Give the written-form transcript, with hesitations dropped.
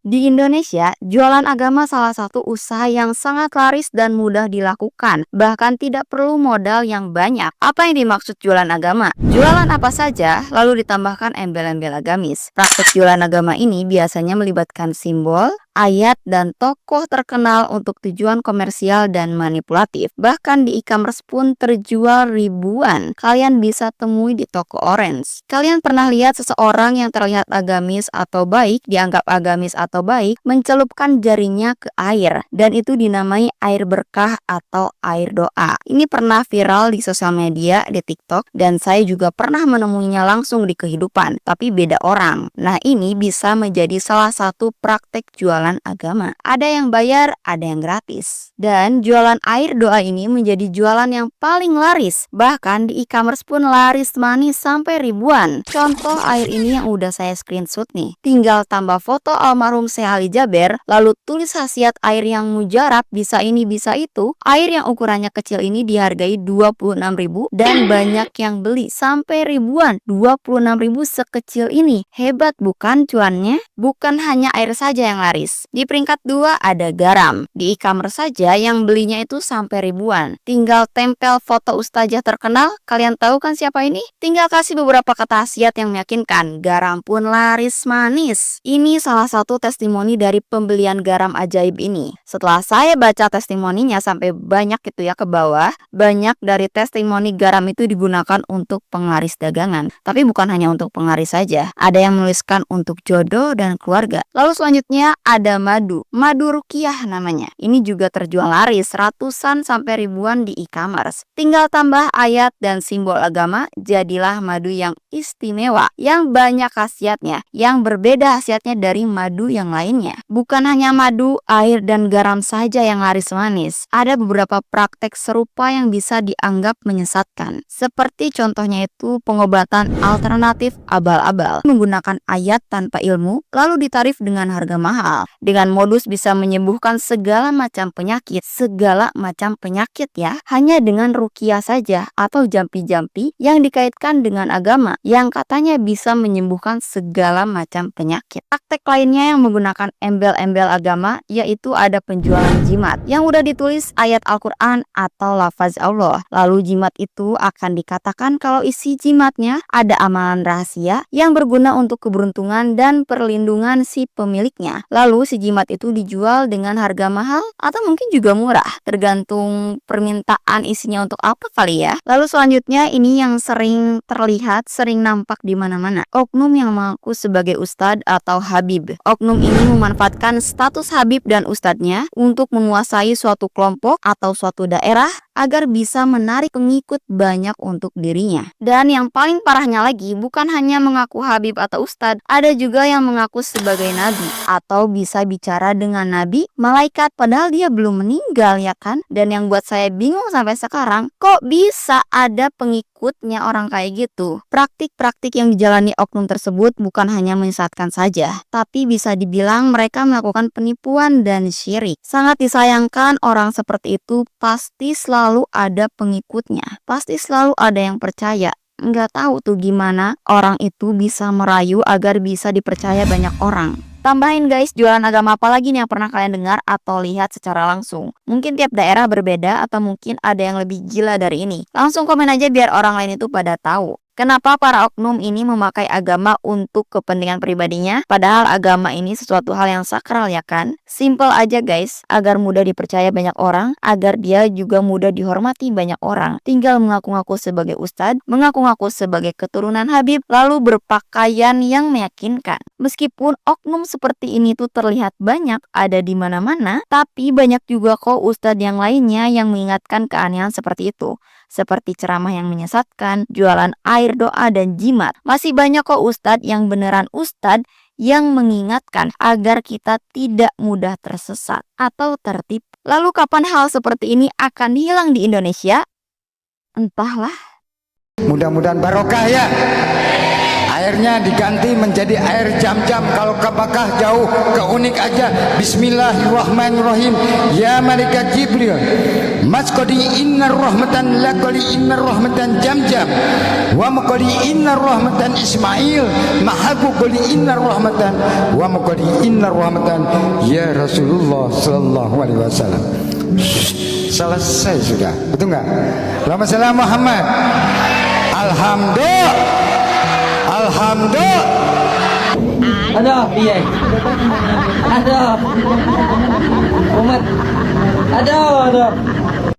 Di Indonesia, jualan agama salah satu usaha yang sangat laris dan mudah dilakukan, bahkan tidak perlu modal yang banyak. Apa yang dimaksud jualan agama? Jualan apa saja, lalu ditambahkan embel-embel agamis. Praktek jualan agama ini biasanya melibatkan simbol, ayat, dan tokoh terkenal untuk tujuan komersial dan manipulatif. Bahkan di e-commerce pun terjual ribuan. Kalian bisa temui di toko orange. Kalian pernah lihat seseorang yang terlihat agamis atau baik, dianggap agamis atau baik, mencelupkan jarinya ke air, dan itu dinamai air berkah atau air doa. Ini pernah viral di sosial media, di TikTok, dan saya juga pernah menemuinya langsung di kehidupan, tapi beda orang. Nah, ini bisa menjadi salah satu praktek jualan agama. Ada yang bayar, ada yang gratis. Dan jualan air doa ini menjadi jualan yang paling laris. Bahkan di e-commerce pun laris manis sampai ribuan. Contoh air ini yang udah saya screenshot nih. Tinggal tambah foto almarhum Syekh Ali Jaber, lalu tulis khasiat air yang mujarab, bisa ini bisa itu. Air yang ukurannya kecil ini dihargai 26.000 dan banyak yang beli sampai ribuan. 26.000 sekecil ini. Hebat bukan cuannya? Bukan hanya air saja yang laris. Di peringkat 2 ada garam. Di e-commerce saja yang belinya itu sampai ribuan. Tinggal tempel foto ustazah terkenal. Kalian tahu kan siapa ini? Tinggal kasih beberapa kata khasiat yang meyakinkan. Garam pun laris manis. Ini salah satu testimoni dari pembelian garam ajaib ini. Setelah saya baca testimoninya sampai banyak itu ya ke bawah, banyak dari testimoni garam itu digunakan untuk penglaris dagangan. Tapi bukan hanya untuk penglaris saja. Ada yang menuliskan untuk jodoh dan keluarga. Lalu selanjutnya ada madu rukiah namanya. Ini juga terjual laris ratusan sampai ribuan di e-commerce. Tinggal tambah ayat dan simbol agama, jadilah madu yang istimewa, yang banyak khasiatnya, yang berbeda khasiatnya dari madu yang lainnya. Bukan hanya madu, air, dan garam saja yang laris manis. Ada beberapa praktek serupa yang bisa dianggap menyesatkan. Seperti contohnya itu pengobatan alternatif abal-abal, menggunakan ayat tanpa ilmu, lalu ditarif dengan harga mahal. Dengan modus bisa menyembuhkan segala macam penyakit ya, hanya dengan rukiah saja atau jampi-jampi yang dikaitkan dengan agama yang katanya bisa menyembuhkan segala macam penyakit. Praktek lainnya yang menggunakan embel-embel agama yaitu ada penjualan jimat yang udah ditulis ayat Al-Quran atau lafaz Allah. Lalu jimat itu akan dikatakan kalau isi jimatnya ada amalan rahasia yang berguna untuk keberuntungan dan perlindungan si pemiliknya. Lalu si jimat itu dijual dengan harga mahal atau mungkin juga murah, tergantung permintaan isinya untuk apa kali ya. Lalu selanjutnya ini yang sering terlihat, sering nampak di mana-mana. Oknum yang mengaku sebagai ustadz atau habib. Oknum ini memanfaatkan status habib dan ustadznya untuk menguasai suatu kelompok atau suatu daerah agar bisa menarik pengikut banyak untuk dirinya. Dan yang paling parahnya lagi, bukan hanya mengaku habib atau ustadz, ada juga yang mengaku sebagai nabi atau bisa bicara dengan nabi, malaikat, padahal dia belum meninggal ya kan. Dan yang buat saya bingung sampai sekarang, kok bisa ada pengikutnya orang kayak gitu. Praktik-praktik yang dijalani oknum tersebut bukan hanya menyesatkan saja, tapi bisa dibilang mereka melakukan penipuan dan syirik. Sangat disayangkan orang seperti itu pasti selalu ada pengikutnya, pasti selalu ada yang percaya. Nggak tahu tuh gimana orang itu bisa merayu agar bisa dipercaya banyak orang. Tambahin guys, jualan agama apa lagi nih yang pernah kalian dengar atau lihat secara langsung? Mungkin tiap daerah berbeda atau mungkin ada yang lebih gila dari ini. Langsung komen aja biar orang lain itu pada tahu. Kenapa para oknum ini memakai agama untuk kepentingan pribadinya? Padahal agama ini sesuatu hal yang sakral ya kan? Simple aja guys, agar mudah dipercaya banyak orang, agar dia juga mudah dihormati banyak orang. Tinggal mengaku-ngaku sebagai ustadz, mengaku-ngaku sebagai keturunan Habib, lalu berpakaian yang meyakinkan. Meskipun oknum seperti ini tuh terlihat banyak ada di mana-mana, tapi banyak juga kok ustadz yang lainnya yang mengingatkan keanehan seperti itu. Seperti ceramah yang menyesatkan, jualan air doa dan jimat. Masih banyak kok ustadz yang beneran ustadz yang mengingatkan agar kita tidak mudah tersesat atau tertipu. Lalu kapan hal seperti ini akan hilang di Indonesia? Entahlah. Mudah-mudahan barokah ya. Ayo airnya diganti menjadi air jam-jam. Kalau ke Makkah jauh, ke unik aja. Bismillahirrahmanirrahim. Ya malaikat Jibril, masqadi innar rahmatan laqali innar rahmatan jam-jam wa maqali innar rahmatan Ismail mahabu qali innar rahmatan wa maqali innar rahmatan ya Rasulullah sallallahu alaihi wasallam. Selesai sudah, betul nggak? Allahumma shalli ala Muhammad. Alhamdulillah, alhamdulillah. Ada piye? Ada umat. Ada.